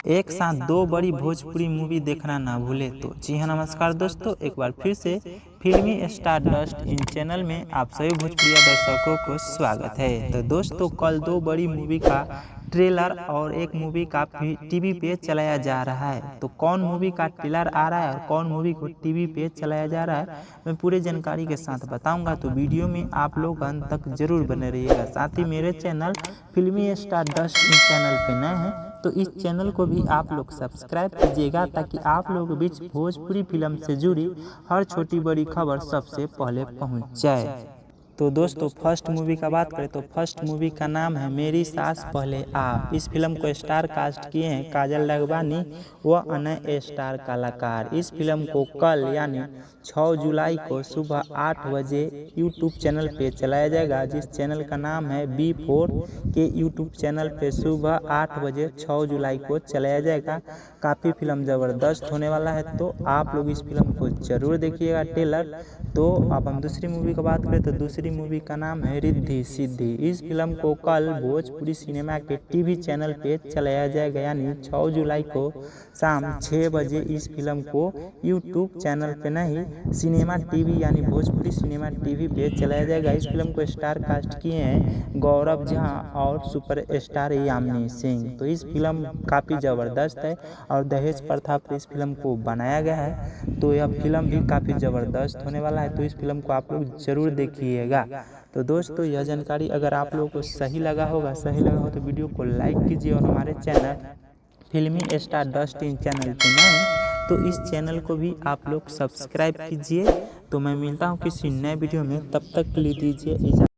एक साथ दो बड़ी भोजपुरी मूवी देखना ना भूले। तो जी हाँ, नमस्कार दोस्तों, एक बार फिर से फिल्मी स्टार डस्ट इन चैनल में आप सभी भोजपुरी दर्शकों को स्वागत है। तो दोस्तों, कल दो बड़ी मूवी का ट्रेलर और एक मूवी का टीवी पे चलाया जा रहा है। तो कौन मूवी का ट्रेलर आ रहा है और कौन मूवी को टीवी पे चलाया जा रहा है, मैं पूरी जानकारी के साथ बताऊंगा। तो वीडियो में आप लोग अंत तक जरूर बने रहिएगा। साथ ही मेरे चैनल फिल्मी स्टार डस्ट इन चैनल पे नए हैं तो इस चैनल को भी आप लोग सब्सक्राइब कीजिएगा, ताकि आप लोगों के बीच भोजपुरी फिल्म से जुड़ी हर छोटी बड़ी खबर सबसे पहले पहुंच जाए। तो दोस्तों, फर्स्ट मूवी का बात करें तो फर्स्ट मूवी का नाम है मेरी सास पहले आप। इस फिल्म को स्टार कास्ट किए हैं काजल राघवानी व अन्य स्टार कलाकार। इस फिल्म को कल यानी 6 जुलाई को सुबह 8 बजे यूट्यूब चैनल पे चलाया जाएगा, जिस चैनल का नाम है B4 के यूट्यूब चैनल पे सुबह 8 बजे 6 जुलाई को चलाया जाएगा। काफ़ी फिल्म ज़बरदस्त होने वाला है, तो आप लोग इस फिल्म को ज़रूर देखिएगा ट्रेलर। तो अब हम दूसरी मूवी की बात करें तो दूसरी मूवी का नाम है रिद्धि सिद्धि। इस फिल्म को कल भोजपुरी सिनेमा के टीवी चैनल पे चलाया जाएगा, यानी 6 जुलाई को शाम 6 बजे इस फिल्म को यूट्यूब चैनल पे नहीं, सिनेमा टीवी यानी भोजपुरी सिनेमा टीवी पे चलाया जाएगा। इस फिल्म को स्टार कास्ट किए हैं गौरव झा और सुपर स्टार यामिनी सिंह। तो इस फिल्म काफ़ी ज़बरदस्त है और दहेज प्रथा पर इस फिल्म को बनाया गया है। तो यह फिल्म भी काफ़ी ज़बरदस्त होने वाला है, तो इस फिल्म को आप लोग ज़रूर देखिएगा। तो दोस्तों, यह जानकारी अगर आप लोगों को सही लगा हो तो वीडियो को लाइक कीजिए और हमारे चैनल फिल्मी स्टार डस्ट इन चैनल पे नए हैं तो इस चैनल को भी आप लोग सब्सक्राइब कीजिए। तो मैं मिलता हूँ किसी नए वीडियो में, तब तक के लिए दीजिए इजाज़त।